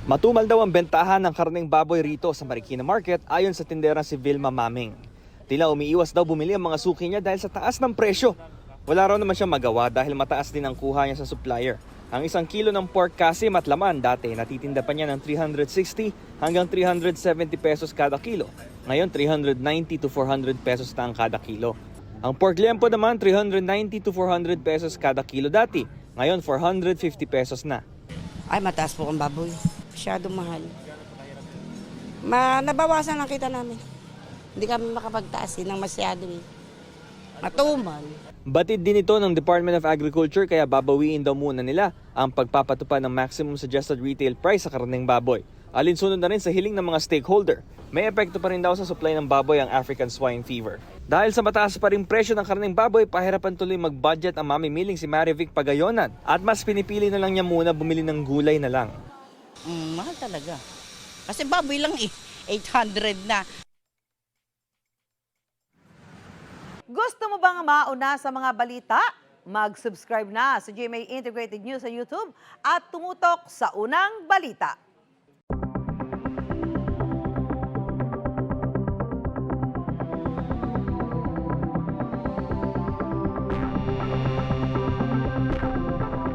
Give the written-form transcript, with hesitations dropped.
Matumal daw ang bentahan ng karneng baboy rito sa Marikina Market ayon sa tindera si Vilma Maming. Tila umiiwas daw bumili ang mga suki niya dahil sa taas ng presyo. Wala raw naman siya magawa dahil mataas din ang kuha niya sa supplier. Ang 1 kilo ng pork kasi matlaman dati natitinda pa niya ng 360 hanggang 370 pesos kada kilo. Ngayon 390 to 400 pesos na ang kada kilo. Ang pork liempo naman 390 to 400 pesos kada kilo dati. Ngayon 450 pesos na. Ay, mataas po ang baboy. Masyado mahal. Nabawasan ang kita namin. Hindi kami makapagtaas ng masyado eh. Matumal. Batid din ito ng Department of Agriculture kaya babawiin daw muna nila ang pagpapatupad ng maximum suggested retail price sa karneng baboy. Alinsunod na rin sa hiling ng mga stakeholder. May epekto pa rin daw sa supply ng baboy ang African swine fever. Dahil sa mataas pa rin presyo ng karneng baboy, pahirapan tuloy mag-budget ang mamimiling si Marivic Pagayonan at mas pinipili na lang niya muna bumili ng gulay na lang. Mahal talaga. Kasi baboy lang eh. 800 na. Gusto mo bang mauna sa mga balita? Mag-subscribe na sa GMA Integrated News sa YouTube at tumutok sa unang balita.